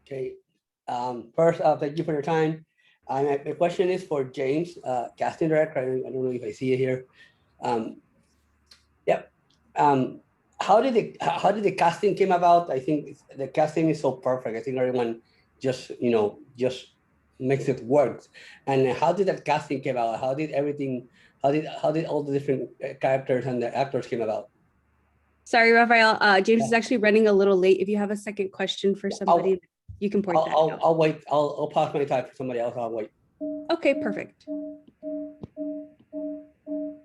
Okay. First, thank you for your time. My question is for James, casting director. I don't know if I see it here. Yep. How did the casting came about? I think the casting is so perfect. I think everyone just just makes it work. And how did that casting came out? How did everything? How did all the different characters and the actors came about? Sorry, Raphael. James is actually running a little late. If you have a second question for somebody, you can point that out. I'll wait. I'll pass my time for somebody else. I'll wait. Okay, perfect.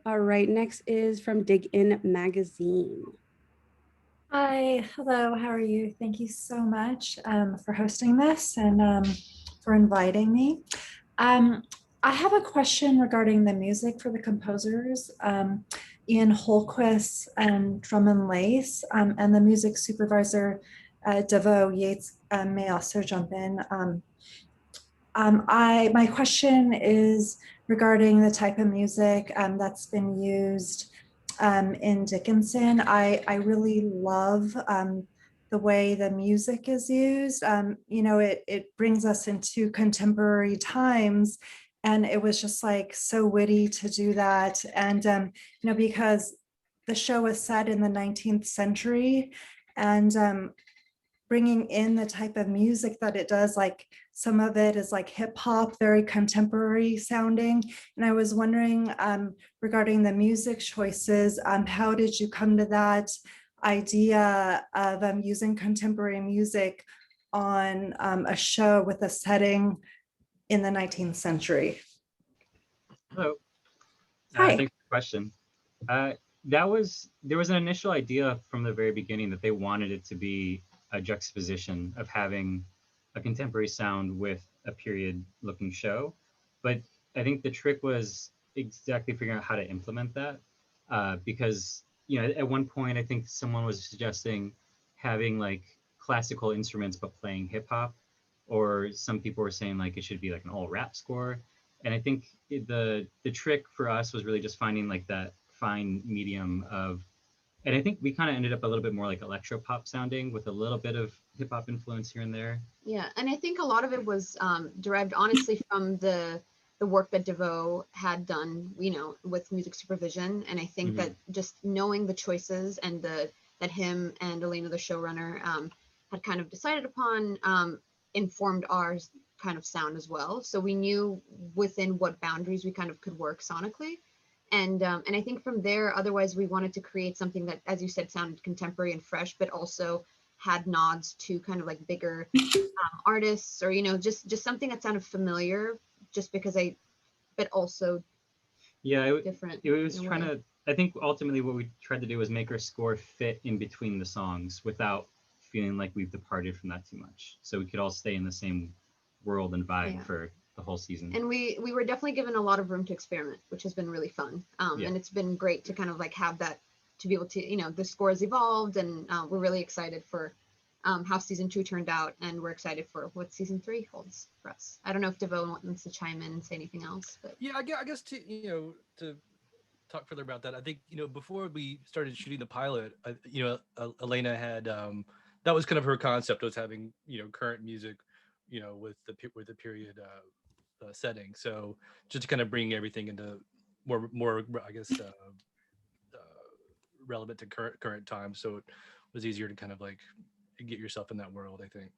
All right, next is from Dig In Magazine. Hi, hello, how are you? Thank you so much for hosting this and for inviting me. I have a question regarding the music for the composers, Ian Hultquist and Drum Lace, and the music supervisor, Devoe Yates, may also jump in. My question is regarding the type of music that's been used in Dickinson. I really love the way the music is used. It brings us into contemporary times, and it was just like so witty to do that. And because the show was set in the 19th century, and bringing in the type of music that it does, like some of it is like hip hop, very contemporary sounding. And I was wondering regarding the music choices, how did you come to that idea of using contemporary music on a show with a setting in the 19th century? Hello. Hi. Thanks for the question. There was an initial idea from the very beginning that they wanted it to be a juxtaposition of having a contemporary sound with a period looking show. But I think the trick was exactly figuring out how to implement that. Because, at one point, I think someone was suggesting having like classical instruments, but playing hip hop, or some people were saying like it should be like an all rap score. And I think the trick for us was really just finding like that fine medium of, and I think we kind of ended up a little bit more like electro pop sounding with a little bit of hip hop influence here and there. Yeah, and I think a lot of it was derived honestly from the work that Devoe had done, with music supervision. And I think that just knowing the choices and that him and Elena, the showrunner, had kind of decided upon informed our kind of sound as well. So we knew within what boundaries we kind of could work sonically. And I think from there, otherwise we wanted to create something that, as you said, sounded contemporary and fresh, but also had nods to kind of like bigger artists, or just something that sounded familiar, just because but also different. It was trying to. I think ultimately what we tried to do was make our score fit in between the songs without feeling like we've departed from that too much, so we could all stay in the same world and vibe for the whole season. And we were definitely given a lot of room to experiment, which has been really fun. And it's been great to kind of like have that, to be able to, the score has evolved, and we're really excited for how season 2 turned out, and we're excited for what season 3 holds for us. I don't know if Devoe wants to chime in and say anything else, but yeah, I guess to talk further about that, I think before we started shooting the pilot, Elena had that was kind of her concept, was having current music with the period setting. So just to kind of bring everything into more I guess relevant to current time, so it was easier to kind of like get yourself in that world, I think.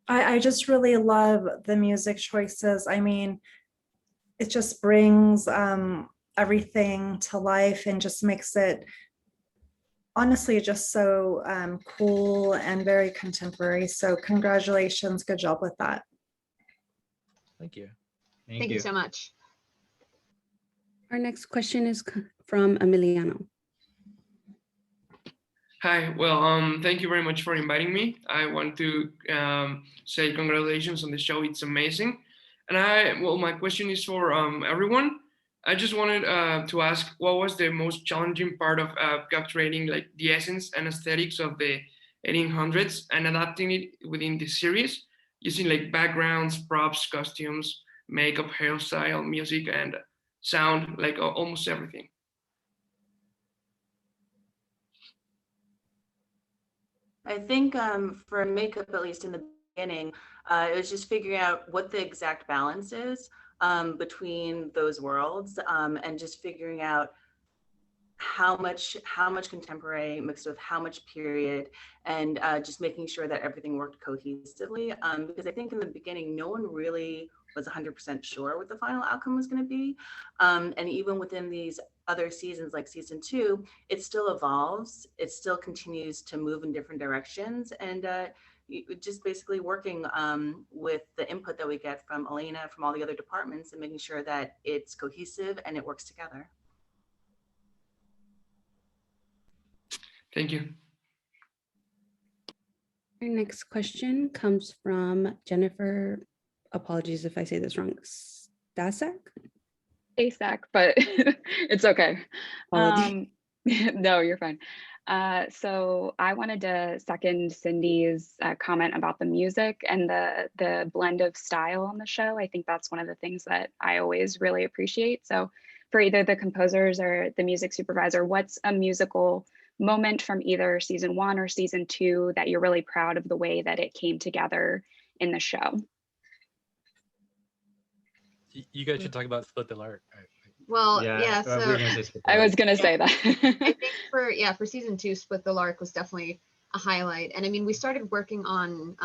I just really love the music choices. I mean, it just brings everything to life and just makes it honestly just so cool and very contemporary. So congratulations, good job with that. Thank you. Thank you so much. Our next question is from Emiliano. Hi, well, thank you very much for inviting me. I want to say congratulations on the show. It's amazing. And my question is for everyone. I just wanted to ask, what was the most challenging part of capturing like the essence and aesthetics of the 1800s and adapting it within the series, using like backgrounds, props, costumes, makeup, hairstyle, music, and sound, like almost everything? I think for makeup, at least in the beginning, it was just figuring out what the exact balance is between those worlds, and just figuring out how much contemporary mixed with how much period, and just making sure that everything worked cohesively. Because I think in the beginning, no one really was 100% sure what the final outcome was going to be. And even within these other seasons, like season 2, it still evolves. It still continues to move in different directions. And just basically working with the input that we get from Elena, from all the other departments, and making sure that it's cohesive and it works together. Thank you. Our next question comes from Jennifer. Apologies if I say this wrong. Stasak? ASAC, but it's okay. No, you're fine. So I wanted to second Cindy's comment about the music and the blend of style on the show. I think that's one of the things that I always really appreciate. So for either the composers or the music supervisor, what's a musical moment from either season 1 or season 2 that you're really proud of the way that it came together in the show? You guys should talk about Split the Lark. Well, yeah, we so were gonna say Split the I Lark. was gonna say that. I think for season 2, Split the Lark was definitely a highlight. And I mean, we started working on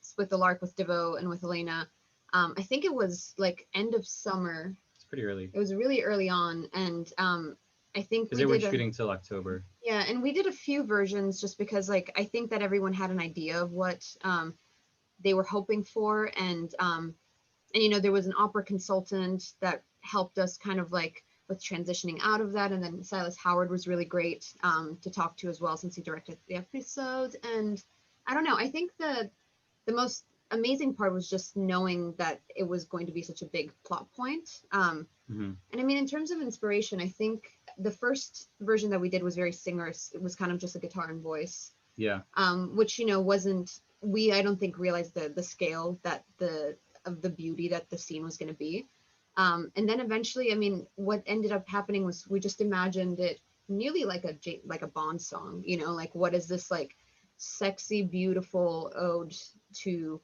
Split the Lark with Devoe and with Elena. I think it was like end of summer. It's pretty early. It was really early on, and I think because they weren't shooting till October. Yeah, and we did a few versions just because, like, I think that everyone had an idea of what they were hoping for, and you know, there was an opera consultant that helped us kind of like with transitioning out of that, and then Silas Howard was really great to talk to as well, since he directed the episodes. And I don't know, I think the most amazing part was just knowing that it was going to be such a big plot point. And I mean, in terms of inspiration, I think the first version that we did was very singers. It was kind of just a guitar and voice. Yeah. Which, you know, wasn't, I don't think realized the scale that of the beauty that the scene was going to be. And then eventually, I mean, what ended up happening was we just imagined it nearly like a Bond song, you know, like what is this like sexy, beautiful ode to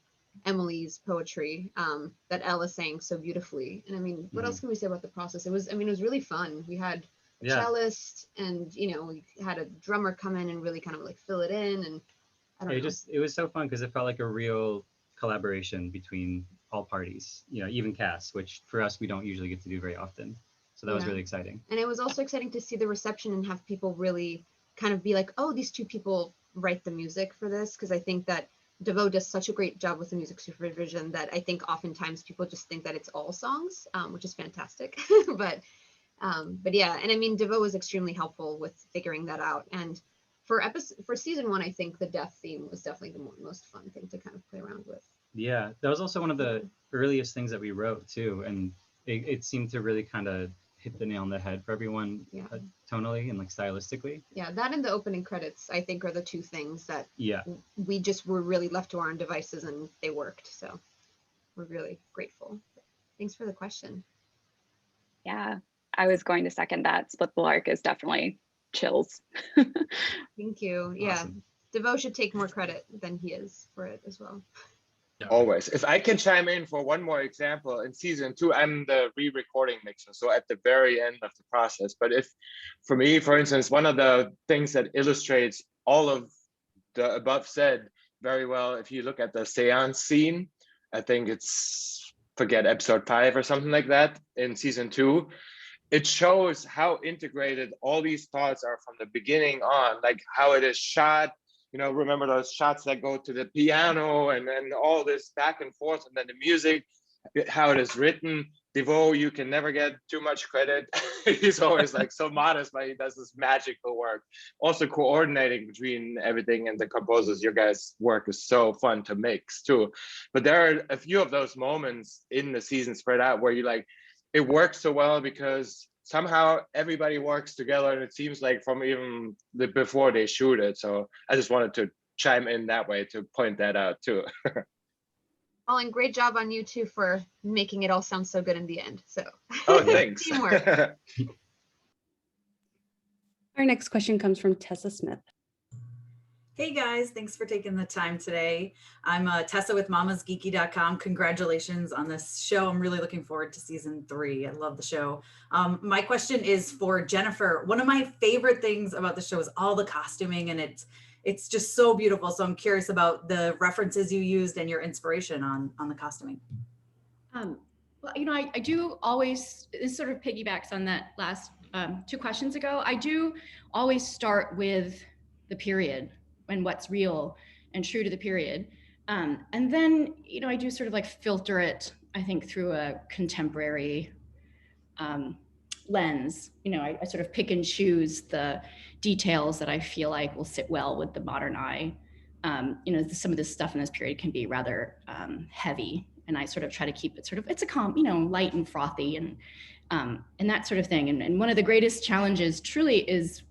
Emily's poetry that Ella sang so beautifully. And I mean, what else can we say about the process? It was really fun. We had a cellist, and, you know, we had a drummer come in and really kind of like fill it in. And I don't know. It was so fun because it felt like a real collaboration between all parties, you know, even cast, which for us, we don't usually get to do very often. So that was really exciting. And it was also exciting to see the reception and have people really kind of be like, oh, these two people write the music for this. Because I think that Devoe does such a great job with the music supervision that I think oftentimes people just think that it's all songs, which is fantastic. but yeah, and I mean, Devoe was extremely helpful with figuring that out. And for season 1, I think the death theme was definitely the most fun thing to kind of play around with. Yeah, that was also one of the earliest things that we wrote too, and it seemed to really kind of hit the nail on the head for everyone, tonally and like stylistically. Yeah, that and the opening credits, I think, are the two things that we just were really left to our own devices, and they worked. So we're really grateful. Thanks for the question. Yeah, I was going to second that. Split the Lark is definitely chills. Thank you. Awesome. Yeah, Devoe should take more credit than he is for it as well. Always. If I can chime in for one more example, in season 2, I'm the re-recording mixer, so at the very end of the process. But if, for me, for instance, one of the things that illustrates all of the above said very well, if you look at the seance scene, I think it's, forget episode 5 or something like that in season 2, it shows how integrated all these thoughts are from the beginning on, like how it is shot. You know, remember those shots that go to the piano and then all this back and forth, and then the music, how it is written. Devoe, you can never get too much credit. He's always like so modest, but he does this magical work. Also coordinating between everything and the composers. Your guys' work is so fun to mix too. But there are a few of those moments in the season spread out where you like, it works so well because somehow everybody works together, and it seems like from even before they shoot it. So I just wanted to chime in that way to point that out too. Oh, and great job on you too for making it all sound so good in the end. So oh, thanks. Teamwork. Our next question comes from Tessa Smith. Hey guys, thanks for taking the time today. I'm Tessa with mamasgeeky.com. Congratulations on this show. I'm really looking forward to season 3. I love the show. My question is for Jennifer. One of my favorite things about the show is all the costuming, and it's just so beautiful. So I'm curious about the references you used and your inspiration on the costuming. Well, you know, I do always, this sort of piggybacks on that last 2 questions ago. I do always start with the period and what's real and true to the period. And then, you know, I do sort of like filter it, I think, through a contemporary lens. You know, I sort of pick and choose the details that I feel like will sit well with the modern eye. You know, some of this stuff in this period can be rather heavy, and I sort of try to keep it sort of, it's a calm, you know, light and frothy and that sort of thing. And one of the greatest challenges truly is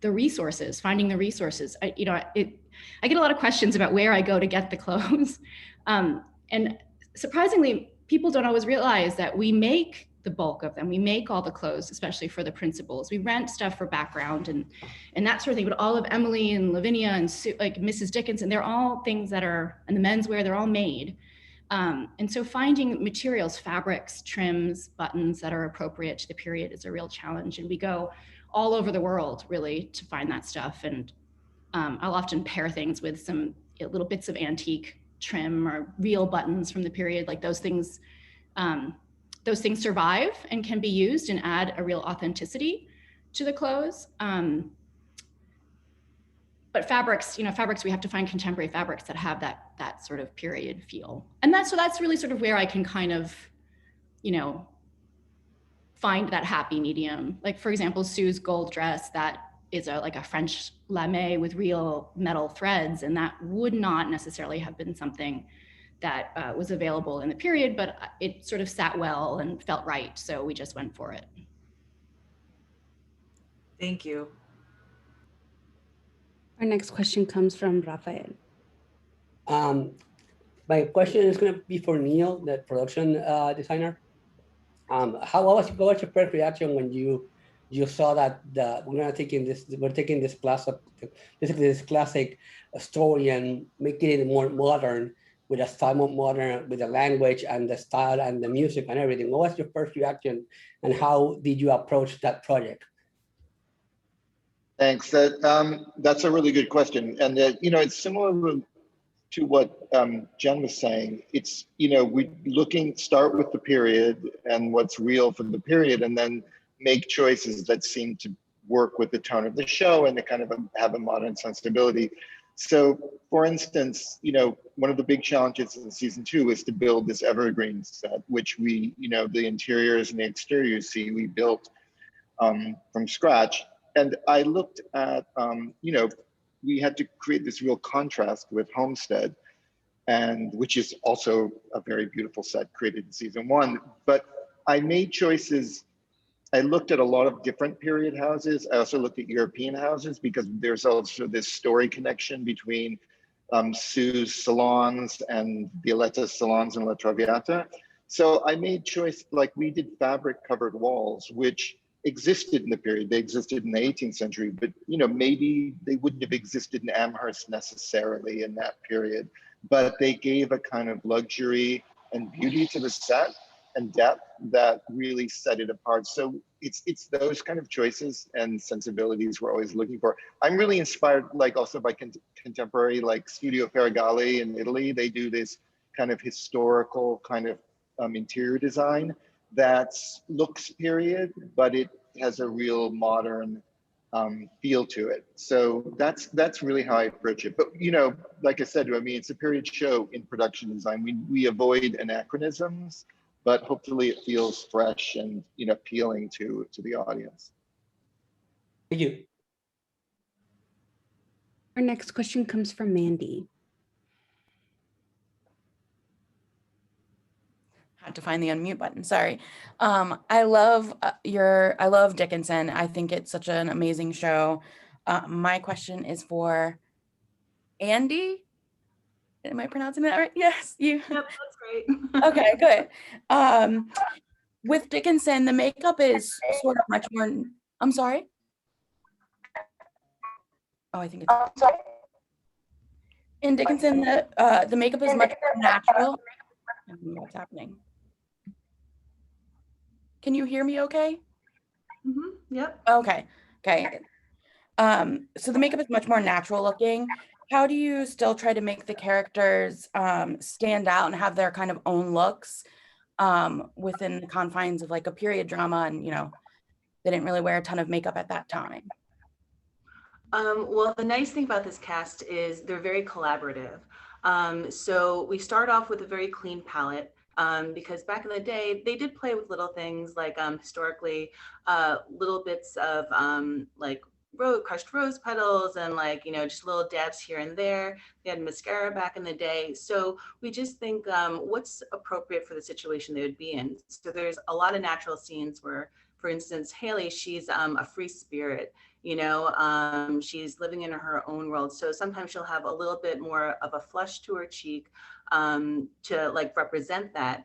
the resources, finding the resources. I get a lot of questions about where I go to get the clothes. And surprisingly, people don't always realize that we make the bulk of them. We make all the clothes, especially for the principals. We rent stuff for background and that sort of thing. But all of Emily and Lavinia and like Mrs. Dickinson, they're all things that are, and the menswear, they're all made. And so finding materials, fabrics, trims, buttons that are appropriate to the period is a real challenge. And we go all over the world, really, to find that stuff. And I'll often pair things with some little bits of antique trim or real buttons from the period. Like those things survive and can be used and add a real authenticity to the clothes. But fabrics, you know, we have to find contemporary fabrics that have that sort of period feel. And that's really sort of where I can kind of, you know, find that happy medium. Like, for example, Sue's gold dress, that is like a French lame with real metal threads, and that would not necessarily have been something that was available in the period, but it sort of sat well and felt right, so we just went for it. Thank you. Our next question comes from Rafael. My question is going to be for Neil, the production designer. What was your first reaction when you saw that we're taking this classic story and making it more modern, with a style more modern, with the language and the style and the music and everything? What was your first reaction, and how did you approach that project? Thanks. That's a really good question, and you know, it's similar to what Jen was saying. It's, you know, we start with the period and what's real for the period, and then make choices that seem to work with the tone of the show and to kind of have a modern sensibility. So, for instance, you know, one of the big challenges in season 2 is to build this evergreen set, which we, you know, the interiors and the exteriors we built from scratch. And I looked at, you know, we had to create this real contrast with Homestead, and which is also a very beautiful set created in season 1. But I made choices. I looked at a lot of different period houses. I also looked at European houses, because there's also this story connection between Sue's salons and Violetta's salons in La Traviata. So I made choice, like we did fabric covered walls, which existed in the period. They existed in the 18th century, but you know, maybe they wouldn't have existed in Amherst necessarily in that period, but they gave a kind of luxury and beauty to the set and depth that really set it apart. So it's those kind of choices and sensibilities we're always looking for. I'm really inspired, like, also by contemporary, like Studio Ferragalli in Italy. They do this kind of historical kind of interior design that looks period, but it has a real modern feel to it. So that's really how I approach it. But you know, like I said, I mean, it's a period show in production design. We avoid anachronisms, but hopefully it feels fresh and, you know, appealing to the audience. Thank you. Our next question comes from Mandy. Had to find the unmute button, sorry. I love Dickinson. I think it's such an amazing show. My question is for Andy. Am I pronouncing that right? Yes, you. Yep, that's great. Okay, good. With Dickinson, the makeup is sort of much more, I'm sorry? Oh, I think it's sorry. In Dickinson, the makeup is much more natural. I don't know what's happening. Can you hear me okay? Yep. Okay. Okay. So the makeup is much more natural looking. How do you still try to make the characters stand out and have their kind of own looks within the confines of like a period drama, and they didn't really wear a ton of makeup at that time? Well, the nice thing about this cast is they're very collaborative. So we start off with a very clean palette because back in the day, they did play with little things like historically little bits of like crushed rose petals and like, just little dabs here and there. They had mascara back in the day. So we just think what's appropriate for the situation they would be in. So there's a lot of natural scenes where, for instance, Haley, she's a free spirit. She's living in her own world. So sometimes she'll have a little bit more of a flush to her cheek to like represent that.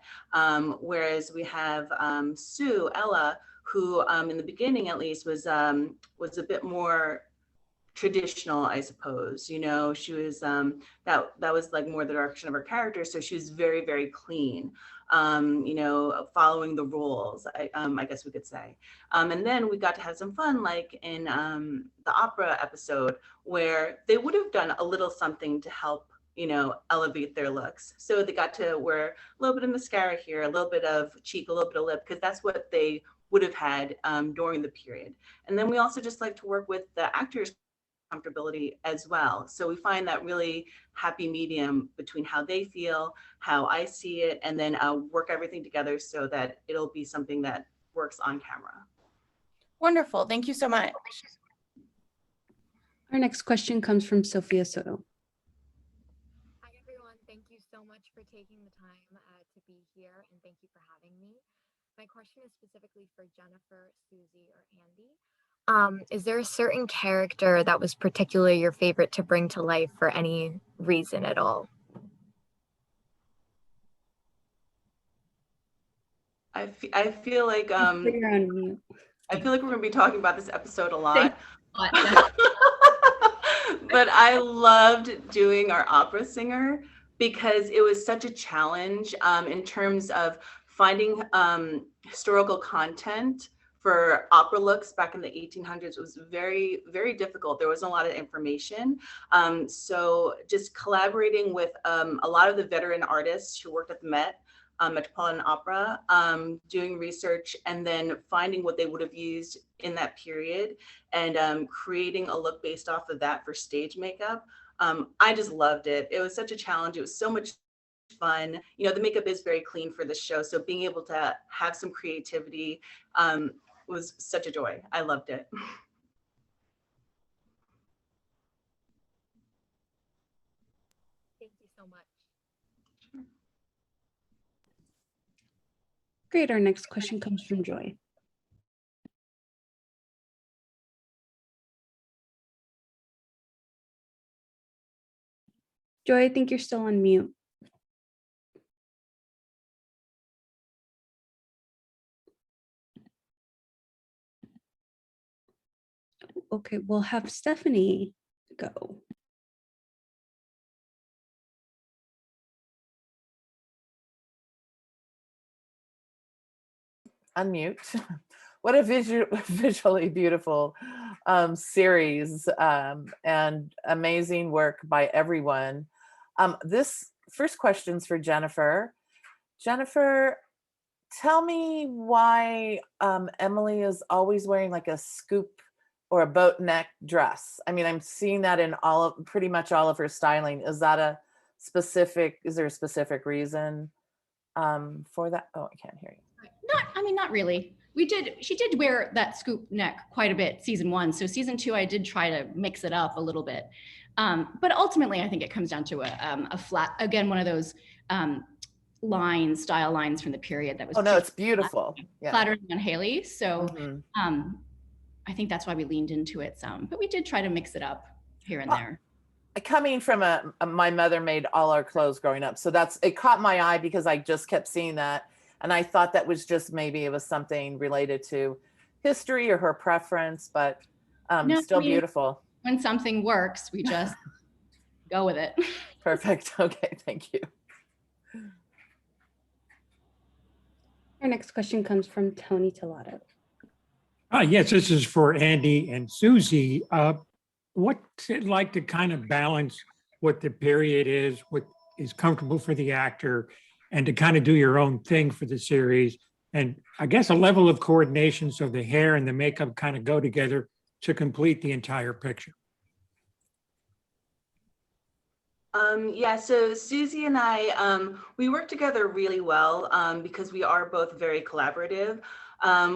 Whereas we have Sue, Ella, who in the beginning at least was a bit more traditional, I suppose. She was that was like more the direction of her character. So she was very, very clean. Following the rules, I guess we could say. And then we got to have some fun, like in the opera episode, where they would have done a little something to help, elevate their looks. So they got to wear a little bit of mascara here, a little bit of cheek, a little bit of lip, because that's what they would have had during the period. And then we also just like to work with the actors' comfortability as well. So we find that really happy medium between how they feel, how I see it, and then work everything together so that it'll be something that works on camera. Wonderful. Thank you so much. Our next question comes from Sophia Soto. Hi, everyone. Thank you so much for taking the time to be here, and thank you for having me. My question is specifically for Jennifer, Suzy, or Andy. Is there a certain character that was particularly your favorite to bring to life for any reason at all? I feel like You're on mute. I feel like we're gonna be talking about this episode a lot. But I loved doing our opera singer because it was such a challenge in terms of finding historical content for opera looks back in the 1800s. It was very, very difficult. There wasn't a lot of information. So just collaborating with a lot of the veteran artists who worked at the Metropolitan Opera, doing research and then finding what they would have used in that period and creating a look based off of that for stage makeup. I just loved it. It was such a challenge. It was so much fun. The makeup is very clean for this show. So being able to have some creativity was such a joy. I loved it. Thank you so much. Great. Our next question comes from Joy. Joy, I think you're still on mute. Okay, we'll have Stephanie go. Unmute. What a visually beautiful series and amazing work by everyone. This first question's for Jennifer. Jennifer, tell me why Emily is always wearing like a scoop or a boat neck dress. I mean, I'm seeing that in pretty much all of her styling. Is there a specific reason for that? Oh, I can't hear you. Not really. She did wear that scoop neck quite a bit season 1. So season 2, I did try to mix it up a little bit. But ultimately, I think it comes down to a flat, again, one of those style lines from the period that was. Oh no, it's beautiful. Yeah. Flattering on Haley. So I think that's why we leaned into it some, but we did try to mix it up here and there. Coming from my mother made all our clothes growing up. So it caught my eye because I just kept seeing that. And I thought that was just, maybe it was something related to history or her preference, but still beautiful. when something works, we just go with it. Perfect. Okay, thank you. Our next question comes from Tony Telato. Yes, this is for Andy and Suzy. What's it like to kind of balance what the period is, what is comfortable for the actor, and to kind of do your own thing for the series? And I guess a level of coordination so the hair and the makeup kind of go together to complete the entire picture. Yeah, so Suzy and I, we work together really well because we are both very collaborative.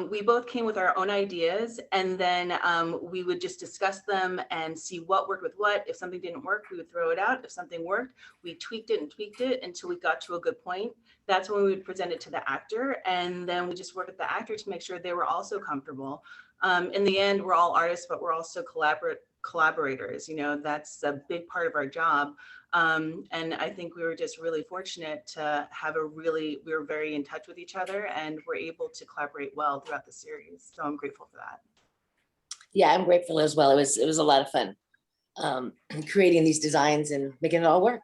We both came with our own ideas, and then we would just discuss them and see what worked with what. If something didn't work, we would throw it out. If something worked, we tweaked it until we got to a good point. That's when we would present it to the actor, and then we just work with the actor to make sure they were also comfortable. In the end, we're all artists, but we're also collaborators. You know, that's a big part of our job. And I think we were just really fortunate to have we were very in touch with each other, and we're able to collaborate well throughout the series. So I'm grateful for that. Yeah, I'm grateful as well. It was a lot of fun creating these designs and making it all work.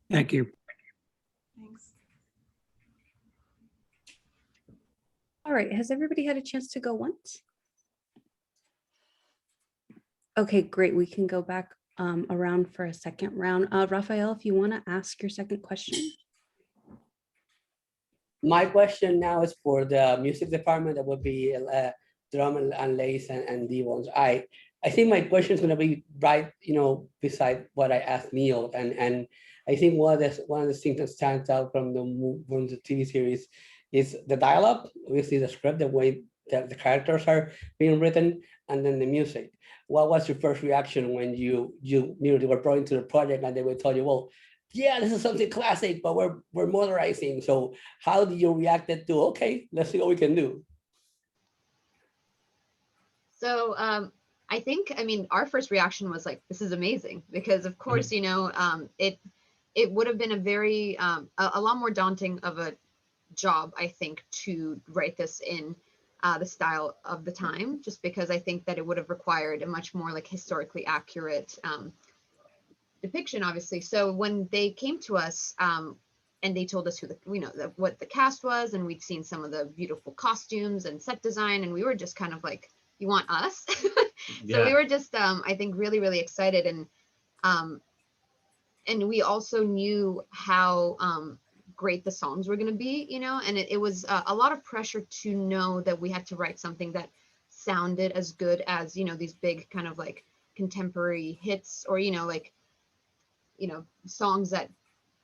Thank you. Thanks. All right, has everybody had a chance to go once? Okay, great. We can go back around for a second round. Raphael, if you want to ask your second question. My question now is for the music department. That would be Drum and Lace and Devoe. I think my question is going to be right, beside what I asked Neil, and I think one of the things that stands out from the TV series is the dialogue. Obviously, the script, the way that the characters are being written, and then the music. What was your first reaction when you were brought into the project and they would tell you, well, yeah, this is something classic, but we're modernizing. So how do you react to, okay, let's see what we can do? So I think, our first reaction was like, this is amazing, because of course, it would have been a very, a lot more daunting of a job, I think, to write this in the style of the time, just because I think that it would have required a much more like historically accurate depiction, obviously. So when they came to us and they told us what the cast was, and we'd seen some of the beautiful costumes and set design, and we were just kind of like, you want us? So we were just, I think, really, really excited. And we also knew how great the songs were going to be, and it was a lot of pressure to know that we had to write something that sounded as good as, these big kind of like contemporary hits, or, songs that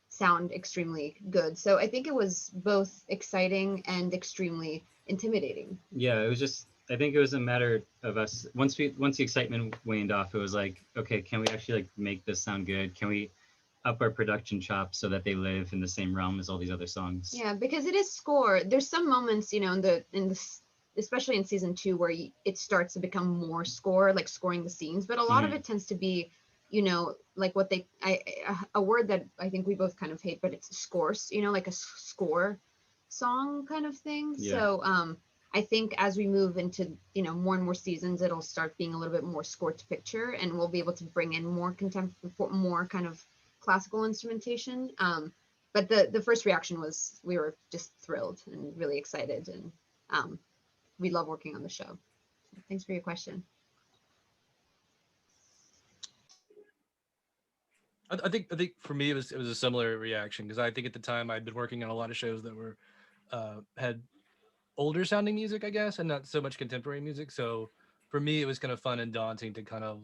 sound extremely good. So I think it was both exciting and extremely intimidating. Yeah, it was just, I think it was a matter of us, once the excitement waned off, it was like, okay, can we actually like make this sound good? Can we up our production chops so that they live in the same realm as all these other songs? Yeah, because it is score. There's some moments, especially in season 2, where it starts to become more score, like scoring the scenes. But a lot of it tends to be, like what a word that I think we both kind of hate, but it's scores, like a score song kind of thing. Yeah. So I think as we move into, more and more seasons, it'll start being a little bit more score to picture, and we'll be able to bring in more more kind of classical instrumentation. But the first reaction was we were just thrilled and really excited, and we love working on the show. So thanks for your question. I think for me it was a similar reaction, because I think at the time I'd been working on a lot of shows that were had older sounding music, I guess, and not so much contemporary music. So for me it was kind of fun and daunting to kind of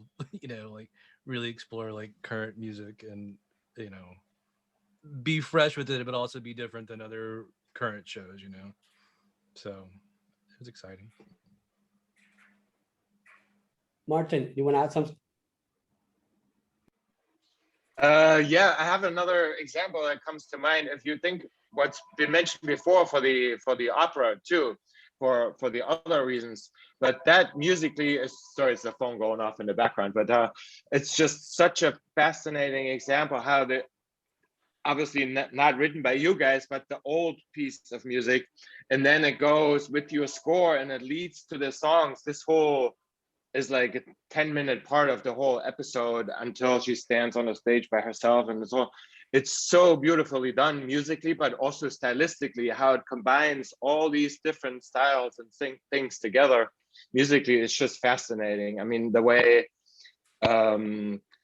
like really explore like current music and be fresh with it, but also be different than other current shows, so it was exciting. Martin, you want to add something? Yeah, I have another example that comes to mind. If you think what's been mentioned before for the opera too, for the other reasons, but that musically is, sorry, it's the phone going off in the background, but it's just such a fascinating example how the, obviously not written by you guys, but the old piece of music, and then it goes with your score and it leads to the songs. This whole is like a 10-minute part of the whole episode until she stands on the stage by herself. And it's so beautifully done musically, but also stylistically, how it combines all these different styles and things together. Musically, it's just fascinating. I mean, the way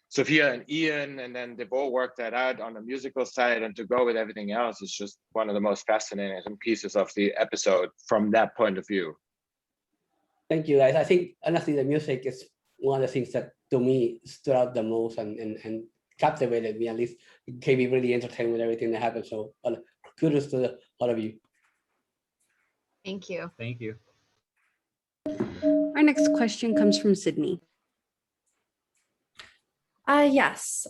Sophia and Ian and then Devoe worked that out on the musical side, and to go with everything else is just one of the most fascinating pieces of the episode from that point of view. Thank you, guys. I think honestly, the music is one of the things that to me stood out the most and captivated me, at least it gave me really entertained with everything that happened. So kudos to all of you. Thank you. Thank you. Our next question comes from Sydney. Yes,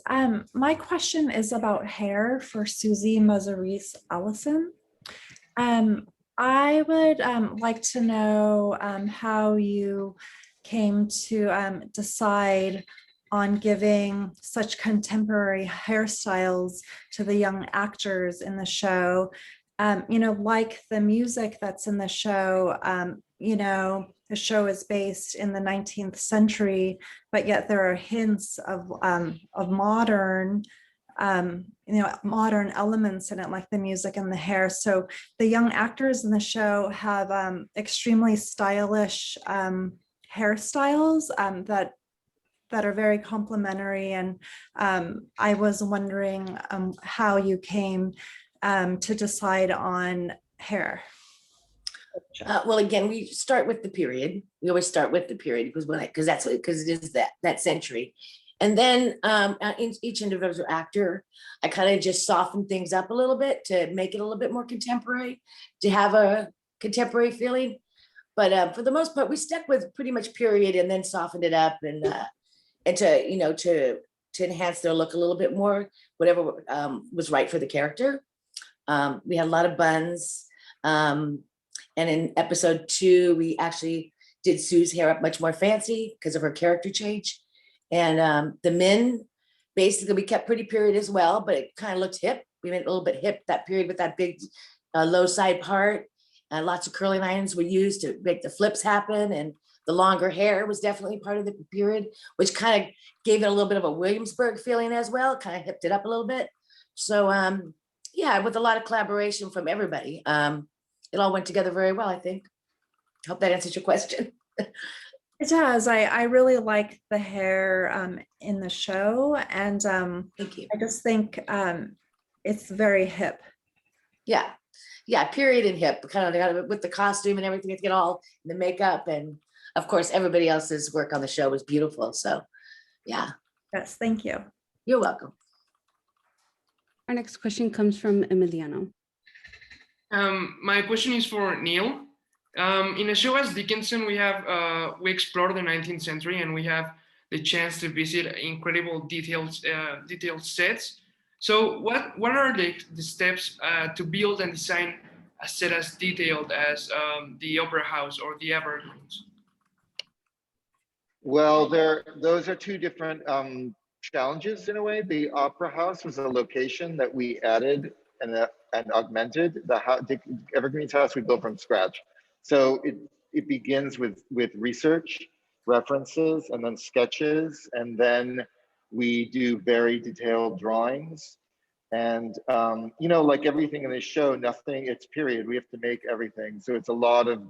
my question is about hair for Suzy Mazzarese-Alison. I would like to know how you came to decide on giving such contemporary hairstyles to the young actors in the show. You know, like the music that's in the show, you know, the show is based in the 19th century, but yet there are hints of modern, you know, modern elements in it, like the music and the hair. So the young actors in the show have extremely stylish hairstyles that are very complementary. And I was wondering how you came to decide on hair. Well, again, we start with the period. We always start with the period because it is that century. And then in each individual actor, I kind of just softened things up a little bit to make it a little bit more contemporary, to have a contemporary feeling. But for the most part, we stuck with pretty much period and then softened it up and to, you know, to enhance their look a little bit more, whatever was right for the character. We had a lot of buns. And in episode 2, we actually did Sue's hair up much more fancy because of her character change. And the men, basically, we kept pretty period as well, but it kind of looked hip. We went a little bit hip that period with that big low side part. Lots of curling irons were used to make the flips happen. And the longer hair was definitely part of the period, which kind of gave it a little bit of a Williamsburg feeling as well, kind of hipped it up a little bit. So yeah, with a lot of collaboration from everybody. It all went together very well, I think. Hope that answers your question. It does. I really like the hair in the show, and thank you. I just think it's very hip. Yeah, yeah, period and hip, kind of with the costume and everything, to get all the makeup, and of course everybody else's work on the show was beautiful. So yeah. Yes, thank you. You're welcome. Our next question comes from Emiliano. My question is for Neil. In a show as Dickinson, we explore the 19th century and we have the chance to visit incredible detailed sets. So what are the steps to build and design a set as detailed as the Opera House or the Evergreens? Well, those are two different challenges in a way. The Opera House was a location that we added and augmented. The Evergreen's house we built from scratch. So it begins with research, references, and then sketches, and then we do very detailed drawings. And you know, like everything in this show, it's period. We have to make everything. So it's a lot of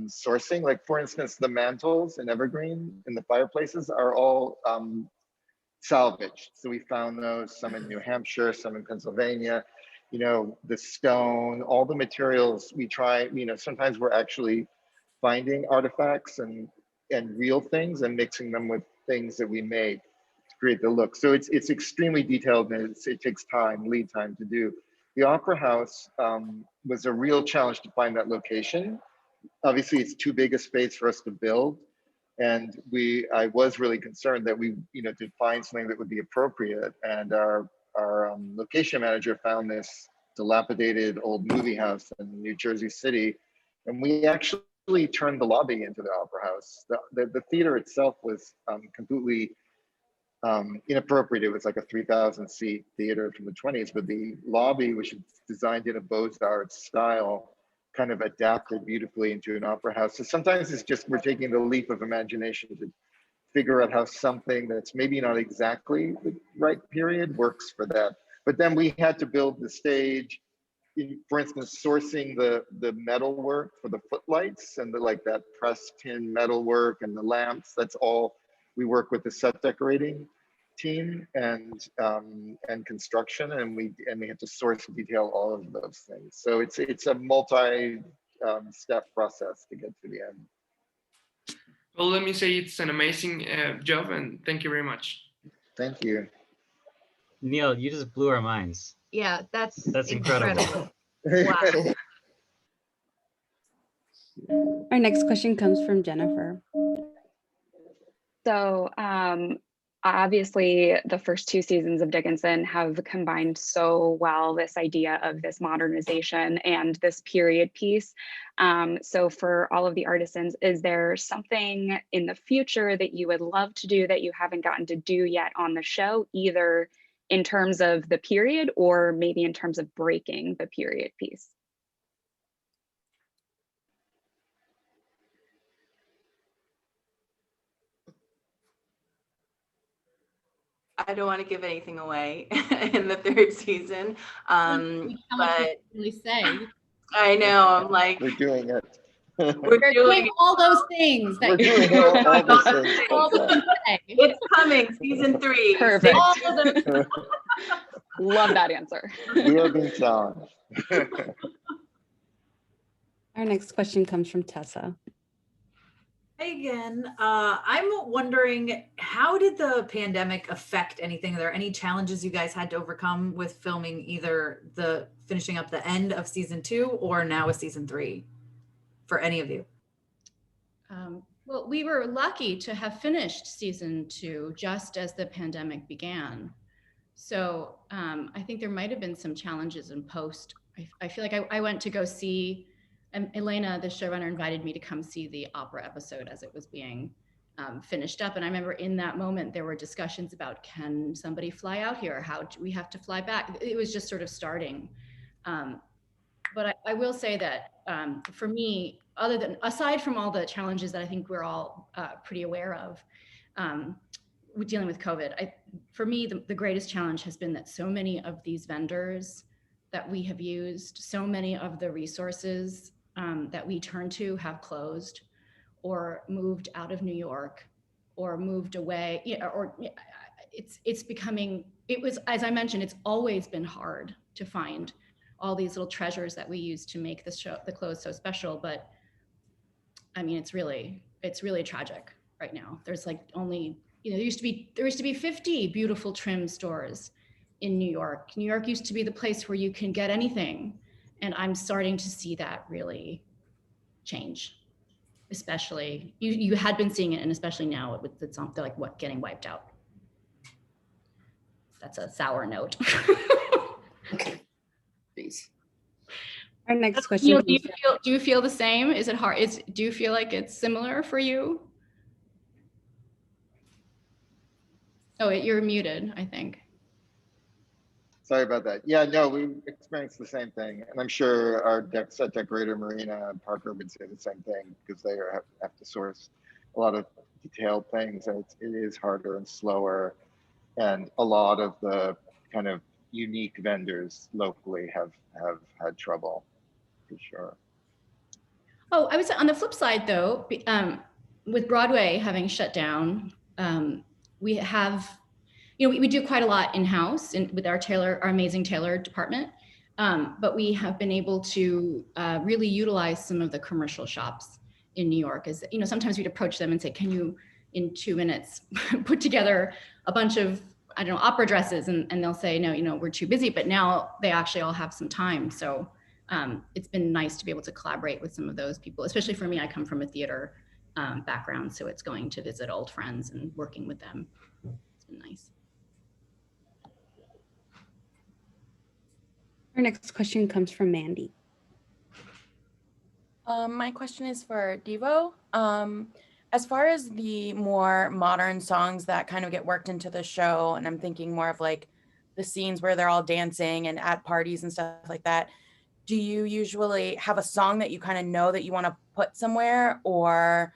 sourcing. Like for instance, the mantles in Evergreen in the fireplaces are all salvaged. So we found those, some in New Hampshire, some in Pennsylvania. You know, the stone, all the materials we try, you know, sometimes we're actually finding artifacts and real things and mixing them with things that we made to create the look. So it's extremely detailed and it takes lead time to do. The Opera House was a real challenge to find that location. Obviously, it's too big a space for us to build. And I was really concerned that we, you know, to find something that would be appropriate. And our location manager found this dilapidated old movie house in New Jersey City, and we actually turned the lobby into the Opera House. The theater itself was completely inappropriate. It was like a 3,000 seat theater from the 20s, but the lobby, which is designed in a Beaux-Arts style, kind of adapted beautifully into an opera house. So sometimes it's just we're taking the leap of imagination figure out how something that's maybe not exactly the right period works for that. But then we had to build the stage, for instance, sourcing the metal work for the footlights and like that pressed tin metal work and the lamps. That's all we work with the set decorating team and construction, and we had to source and detail all of those things. So it's a multi step process to get to the end. Well, let me say it's an amazing job, and thank you very much. Thank you. Neil, you just blew our minds. Yeah, that's incredible. Wow. Our next question comes from Jennifer. So obviously the first two seasons of Dickinson have combined so well this idea of this modernization and this period piece. So for all of the artisans, is there something in the future that you would love to do that you haven't gotten to do yet on the show, either in terms of the period or maybe in terms of breaking the period piece? I don't want to give anything away in the third season, but really say. I know, I'm like, we're doing it. we're doing all those things that we're doing all those things. all the things to say. It's coming, season 3. Perfect. All of those. Love that answer. We are being challenged. Our next question comes from Tessa. Hey again, I'm wondering, how did the pandemic affect anything? Are there any challenges you guys had to overcome with filming either the finishing up the end of season 2 or now with season 3 for any of you? Well, we were lucky to have finished season 2 just as the pandemic began. So I think there might have been some challenges in post. I feel like I went to go see, Elena, the showrunner, invited me to come see the opera episode as it was being finished up. And I remember in that moment, there were discussions about, can somebody fly out here? How do we have to fly back? It was just sort of starting. But I will say that for me, aside from all the challenges that I think we're all pretty aware of, with dealing with COVID, for me, the greatest challenge has been that so many of these vendors that we have used, so many of the resources that we turn to have closed or moved out of New York or moved away, it's becoming, as I mentioned, it's always been hard to find all these little treasures that we use to make the clothes so special. But I mean, it's really tragic right now. There's like only, there used to be 50 beautiful trim stores in New York. New York used to be the place where you can get anything. And I'm starting to see that really change, especially, you had been seeing it, and especially now with it's like getting wiped out. That's a sour note. Okay, please. Our next question. Do you feel the same? Is it hard? Do you feel like it's similar for you? Oh, you're muted, I think. Sorry about that. Yeah, no, we experienced the same thing. And I'm sure our set decorator, Marina Parker, would say the same thing, because they have to source a lot of detailed things. And it is harder and slower. And a lot of the kind of unique vendors locally have had trouble, for sure. Oh, I would say on the flip side, though, with Broadway having shut down, we have, we do quite a lot in-house with our amazing tailor department, but we have been able to really utilize some of the commercial shops in New York. As sometimes we'd approach them and say, can you, in 2 minutes, put together a bunch of, I don't know, opera dresses, and they'll say, no, we're too busy, but now they actually all have some time. So it's been nice to be able to collaborate with some of those people, especially for me. I come from a theater background, so it's going to visit old friends and working with them. It's been nice. Our next question comes from Mandy. My question is for Devoe. As far as the more modern songs that kind of get worked into the show, and I'm thinking more of like the scenes where they're all dancing and at parties and stuff like that, do you usually have a song that you kind of know that you want to put somewhere, or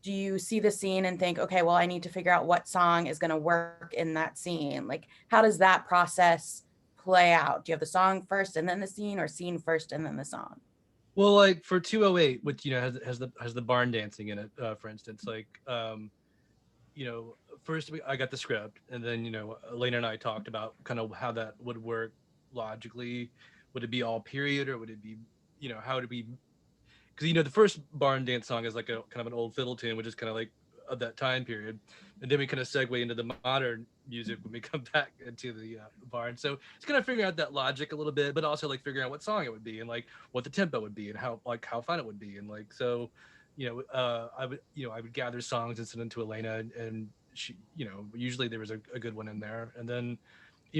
do you see the scene and think, okay, well, I need to figure out what song is going to work in that scene? Like, how does that process play out? Do you have the song first and then the scene, or scene first and then the song? Well, like for 208, which has the barn dancing in it, for instance, like first I got the script, and then Elena and I talked about kind of how that would work logically. Would it be all period, or would it be how would it be? Because the first barn dance song is like a kind of an old fiddle tune, which is kind of like of that time period, and then we kind of segue into the modern music when we come back into the barn. So it's kind of figuring out that logic a little bit, but also like figuring out what song it would be, and like what the tempo would be, and how fun it would be, and like so I would gather songs and send them to Elena, and she usually there was a good one in there. And then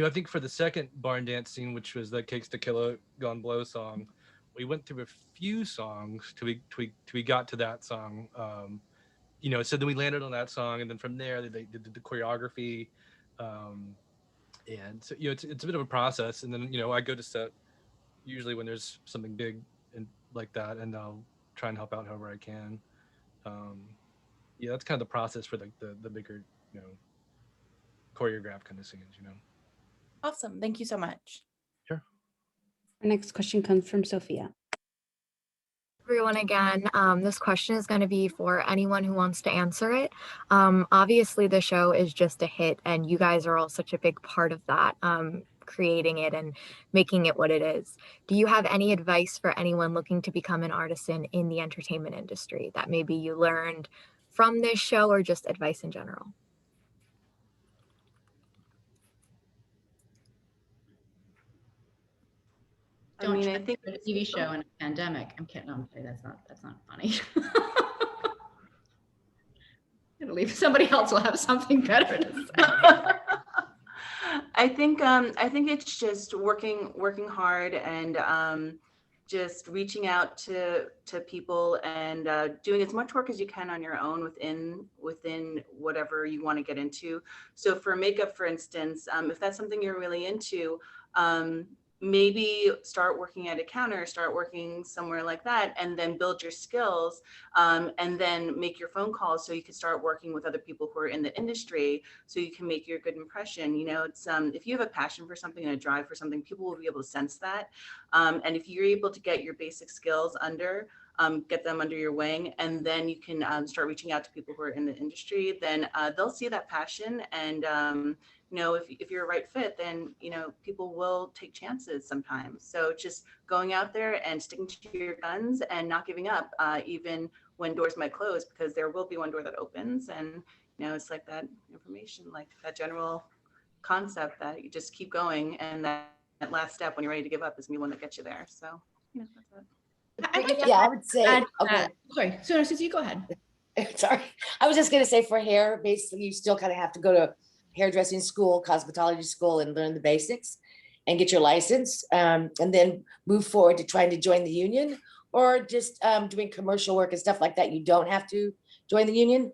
I think for the second barn dance scene, which was the Cakes to Kill a Gone Blow song, we went through a few songs till we got to that song. So then we landed on that song, and then from there they did the choreography, and so it's a bit of a process. And then I go to set usually when there's something big and like that, and I'll try and help out however I can. That's kind of the process for the bigger choreographed kind of scenes. Awesome, thank you so much. Sure. Our next question comes from Sophia. Everyone again. This question is going to be for anyone who wants to answer it. Obviously, the show is just a hit, and you guys are all such a big part of that, creating it and making it what it is. Do you have any advice for anyone looking to become an artisan in the entertainment industry that maybe you learned from this show, or just advice in general? Don't I think a TV show in a pandemic. I'm kidding. No, I'm kidding. That's not funny. I'm gonna leave. Somebody else will have something better to say. I think it's just working hard, and just reaching out to people, and doing as much work as you can on your own within whatever you want to get into. So for makeup, for instance, if that's something you're really into, maybe start working at a counter, start working somewhere like that, and then build your skills, and then make your phone calls so you can start working with other people who are in the industry, so you can make your good impression. It's if you have a passion for something and a drive for something, people will be able to sense that. And if you're able to get your basic skills get them under your wing, and then you can start reaching out to people who are in the industry, then they'll see that passion, and if you're a right fit, then people will take chances sometimes. So just going out there and sticking to your guns and not giving up, even when doors might close, because there will be one door that opens. And it's like that information, like that general concept that you just keep going, and that last step when you're ready to give up is the one that gets you there. So that's it. I would say. Okay. Sorry, Suzy, go ahead. Sorry, I was just going to say, for hair, basically, you still kind of have to go to hairdressing school, cosmetology school, and learn the basics and get your license, and then move forward to trying to join the union, or just doing commercial work and stuff like that. You don't have to join the union,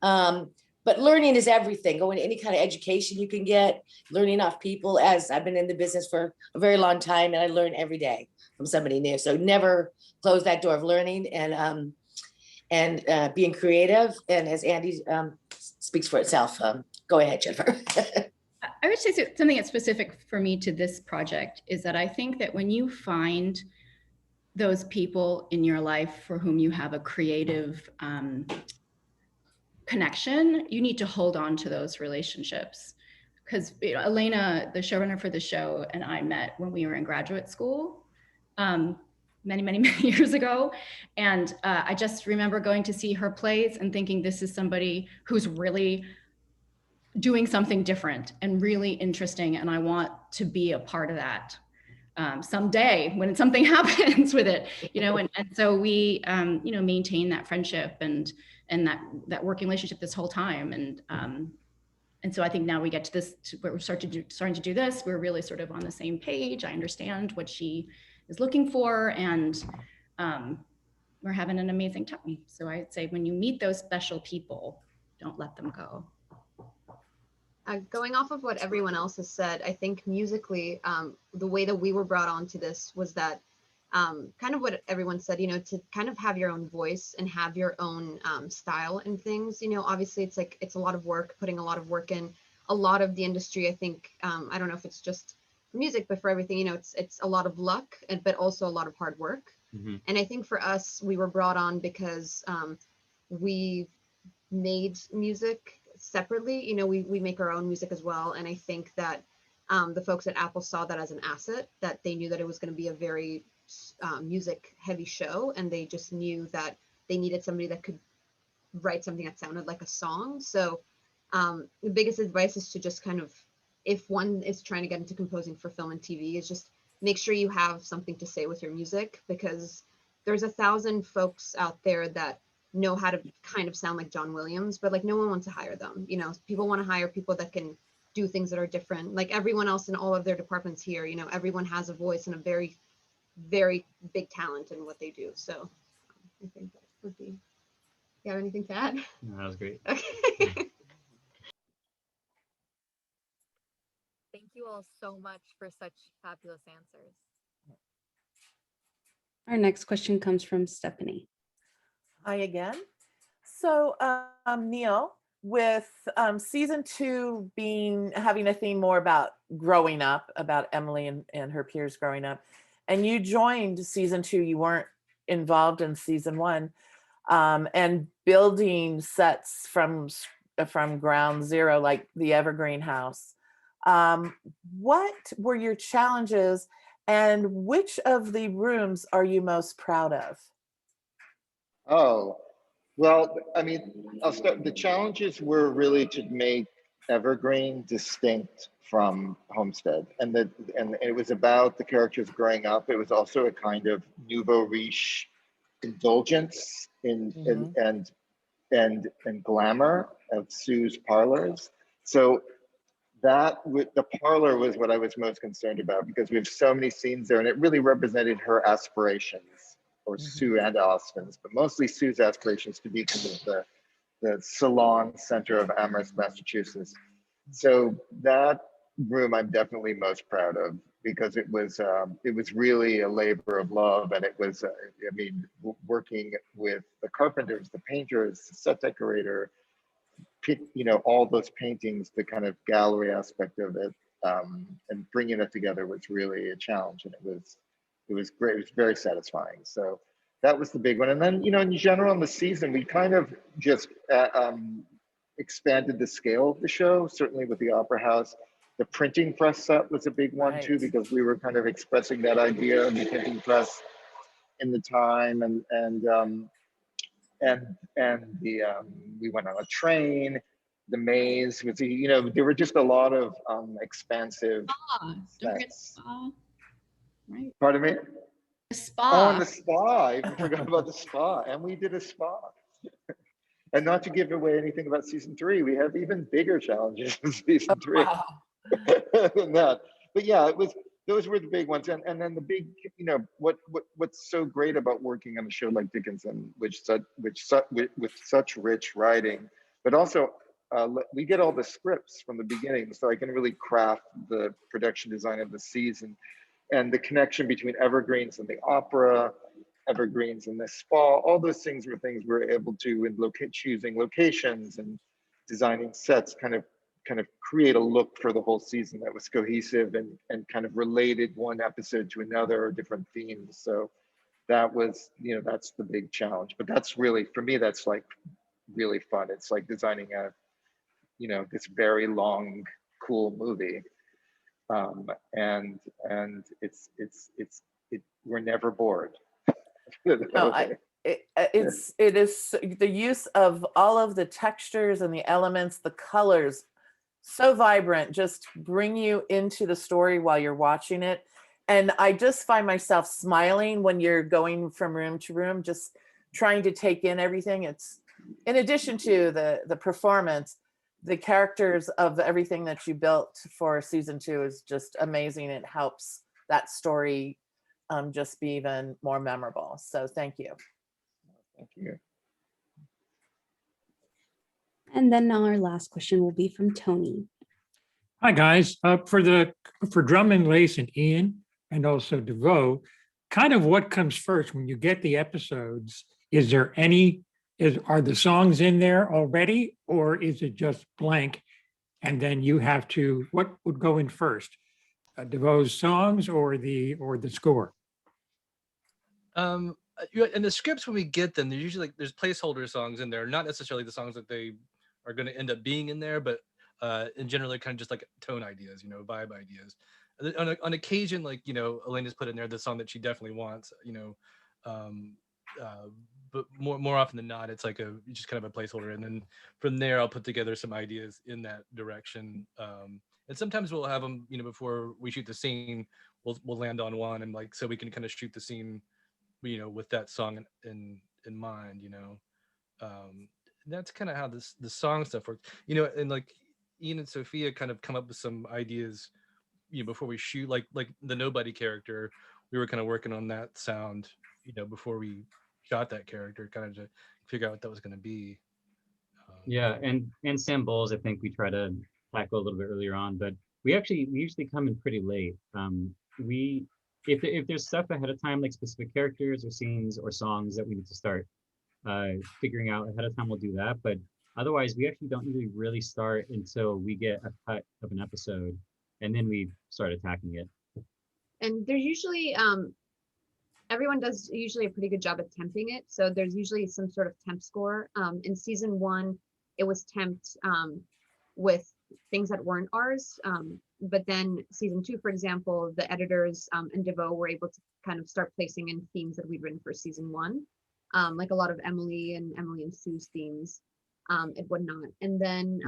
but learning is everything. Going to any kind of education you can get, learning off people. As I've been in the business for a very long time, and I learn every day from somebody new. So never close that door of learning, and being creative. And as Andy speaks for itself. Go ahead, Jennifer. I would say something that's specific for me to this project is that I think that when you find those people in your life for whom you have a creative connection, you need to hold on to those relationships. Because Elena, the showrunner for the show, and I met when we were in graduate school many years ago. And I just remember going to see her plays and thinking, this is somebody who's really doing something different and really interesting, and I want to be a part of that someday when something happens with it, and so we maintain that friendship and that working relationship this whole time, and so I think now we get to this where we're starting to do this, we're really sort of on the same page. I understand what she is looking for, and we're having an amazing time. So I'd say when you meet those special people, don't let them go. Going off of what everyone else has said, I think musically, the way that we were brought onto this was that kind of what everyone said, you know, to kind of have your own voice and have your own style and things. You know, obviously it's like, it's a lot of work, putting a lot of work in. A lot of the industry, I think, I don't know if it's just for music, but for everything, you know, it's a lot of luck, but also a lot of hard work. And I think for us, we were brought on because we made music separately. You know, we make our own music as well. And I think that the folks at Apple saw that as an asset, that they knew that it was going to be a very music heavy show. And they just knew that they needed somebody that could write something that sounded like a song. So the biggest advice is to just kind of, if one is trying to get into composing for film and TV, is just make sure you have something to say with your music, because there's 1,000 folks out there that know how to kind of sound like John Williams, but like no one wants to hire them. You know, people want to hire people that can do things that are different. Like everyone else in all of their departments here, you know, everyone has a voice and a very, very big talent in what they do. So I think that would be, you have anything to add? No, that was great. Okay. Thank you all so much for such fabulous answers. Our next question comes from Stephanie. Hi again. So Neil, with season 2 having a theme more about growing up, about Emily and her peers growing up, and you joined season 2, you weren't involved in season 1, and building sets from ground zero, like the Evergreen House. What were your challenges, and which of the rooms are you most proud of? Oh, well, I mean, I'll start. The challenges were really to make Evergreen distinct from Homestead, and it was about the characters growing up. It was also a kind of nouveau riche indulgence in and glamour of Sue's parlors. So the parlor was what I was most concerned about, because we have so many scenes there, and it really represented her aspirations, or Sue and Allison's, but mostly Sue's aspirations to be kind of the salon center of Amherst, Massachusetts. So that room I'm definitely most proud of, because it was really a labor of love, and it was I mean, working with the carpenters, the painters, the set decorator, you know, all those paintings, the kind of gallery aspect of it, and bringing it together was really a challenge, and it was great. It was very satisfying. So that was the big one. And then, you know, in general in the season, we kind of just expanded the scale of the show, certainly with the Opera House. The printing press set was a big one too, because we were kind of expressing that idea of the printing press in the time, we went on a train. The maze was, you know, there were just a lot of expansive sets. Right. Pardon me? The spa. Oh, and the spa. I forgot about the spa. And we did a spa. And not to give away anything about season 3, we have even bigger challenges in season 3 than that. But yeah, those were the big ones. And then the big, you know, what's so great about working on a show like Dickinson, with such rich writing, but also we get all the scripts from the beginning, so I can really craft the production design of the season, and the connection between Evergreens and the opera, Evergreens and the spa. All those things were things we were able to, in choosing locations and designing sets, kind of create a look for the whole season that was cohesive and kind of related one episode to another, or different themes. So that was, you know, that's the big challenge. But that's really, for me, that's like really fun. It's like designing a, you know, this very long, cool movie. And we're never bored. No, it is the use of all of the textures and the elements, the colors, so vibrant, just bring you into the story while you're watching it. And I just find myself smiling when you're going from room to room, just trying to take in everything. It's, in addition to the performance, the characters of everything that you built for season 2 is just amazing. It helps that story just be even more memorable. So thank you. Thank you. And then now our last question will be from Tony. Hi guys, for Drum and Lace and Ian, and also Devoe, kind of what comes first when you get the episodes? Is there any, are the songs in there already, or is it just blank? And then you have to, what would go in first? Devoe's songs or the score? In the scripts when we get them, they're usually like there's placeholder songs in there, not necessarily the songs that they are going to end up being in there, but in general, they're kind of just like tone ideas, you know, vibe ideas. On occasion, like, you know, Elena's put in there the song that she definitely wants, you know, but more often than not, it's like just kind of a placeholder, and then from there, I'll put together some ideas in that direction. And sometimes we'll have them, you know, before we shoot the scene, we'll land on one, and like so we can kind of shoot the scene, you know, with that song in mind, you know. That's kind of how the song stuff works, you know. And like Ian and Sophia kind of come up with some ideas, you know, before we shoot, like the Nobody character, we were kind of working on that sound, you know, before we shot that character, kind of to figure out what that was going to be. Yeah, and Sam Bowles, I think we try to tackle a little bit earlier on, but we usually come in pretty late. If there's stuff ahead of time, like specific characters or scenes or songs that we need to start figuring out ahead of time, we'll do that. But otherwise, we actually don't usually really start until we get a cut of an episode, and then we start attacking it. And there's usually everyone does usually a pretty good job at temping it. So there's usually some sort of temp score. In season 1, it was temped with things that weren't ours. But then season 2, for example, the editors and Devoe were able to kind of start placing in themes that we'd written for season 1, like a lot of Emily and Sue's themes and whatnot. And then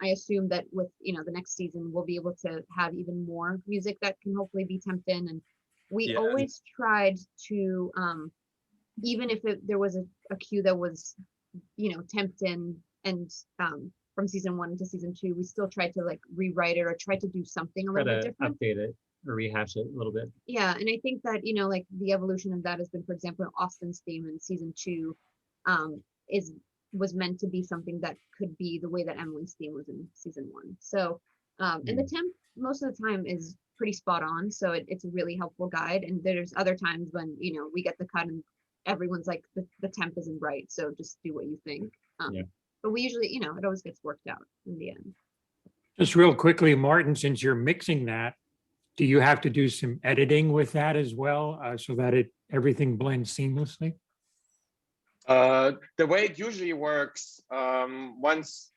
I assume that with, you know, the next season, we'll be able to have even more music that can hopefully be temped in. And we always tried to, even if there was a cue that was, you know, temped in and from season 1 to season 2, we still tried to like rewrite it or try to do something a little bit different. Update it or rehash it a little bit. Yeah, and I think that, you know, like the evolution of that has been, for example, Austin's theme in season 2 was meant to be something that could be the way that Emily's theme was in season 1. So, and the temp most of the time is pretty spot on. So it's a really helpful guide. And there's other times when, you know, we get the cut and everyone's like, the temp isn't right. So just do what you think. But we usually, you know, it always gets worked out in the end. Just real quickly, Martin, since you're mixing that, do you have to do some editing with that as well, so that everything blends seamlessly? The way it usually works, once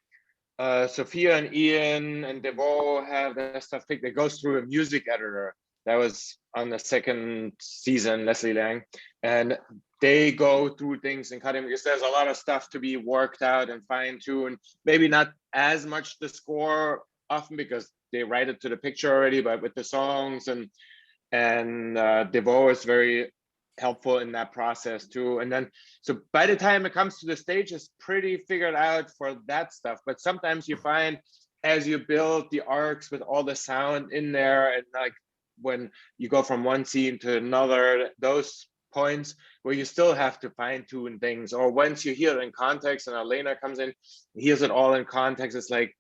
Sophia and Ian and Devoe have their stuff picked, it goes through a music editor. That was on the second season, Leslie Lang, and they go through things and cutting because there's a lot of stuff to be worked out and fine-tuned. Maybe not as much the score often because they write it to the picture already, but with the songs and Devoe is very helpful in that process too. And then, so by the time it comes to the stage, it's pretty figured out for that stuff. But sometimes you find as you build the arcs with all the sound in there, and like when you go from one scene to another, those points where you still have to fine tune things, or once you hear it in context and Elena comes in, hears it all in context, it's like,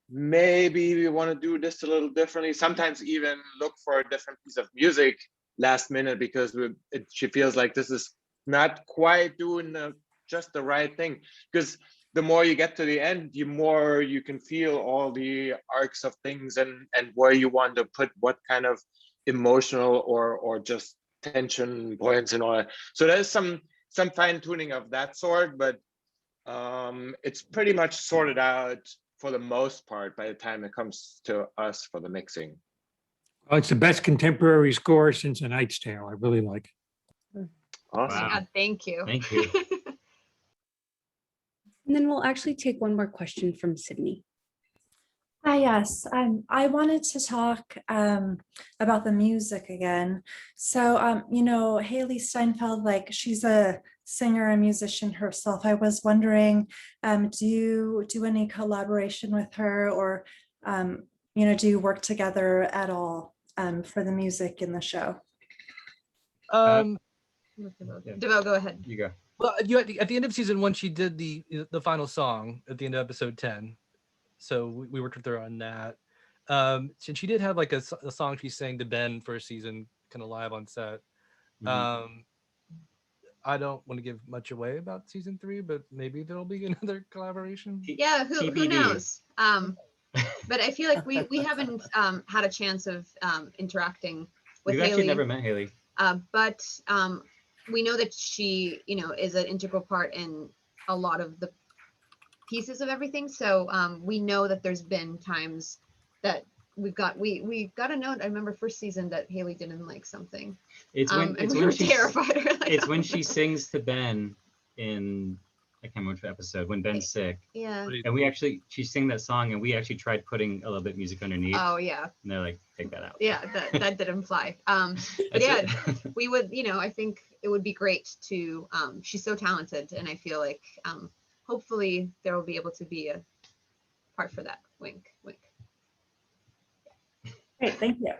maybe we want to do this a little differently. Sometimes even look for a different piece of music last minute because she feels like this is not quite doing just the right thing. Because the more you get to the end, the more you can feel all the arcs of things and where you want to put what kind of emotional or just tension points and all that. So there's some fine tuning of that sort, but it's pretty much sorted out for the most part by the time it comes to us for the mixing. Well, it's the best contemporary score since A Knight's Tale. I really like it. Awesome. Yeah, thank you. Thank you. And then we'll actually take one more question from Sydney. Hi, yes. I wanted to talk about the music again. So, you know, Haley Steinfeld, like she's a singer and musician herself. I was wondering, do you do any collaboration with her, or, you know, do you work together at all for the music in the show? Devoe, go ahead. You go. Well, at the end of season 1, she did the final song at the end of episode 10. So we worked with her on that. And she did have like a song she sang to Ben first season, kind of live on set. I don't want to give much away about season 3, but maybe there'll be another collaboration. Yeah, who knows? But I feel like we haven't had a chance of interacting with We've Haley. actually never met Haley. But we know that she, is an integral part in a lot of the pieces of everything. So we know that there's been times that we got a note. I remember first season that Haley didn't like something. It's when and we were terrified. It's when she sings to Ben in, I can't remember which episode, when Ben's sick. Yeah. And she sang that song, and we actually tried putting a little bit of music underneath. Oh yeah. And they're like, take that out. Yeah, that didn't fly. But yeah, we would, I think it would be great to. She's so talented, and I feel like hopefully there will be able to be a part for that. Wink, wink. Great, thank you.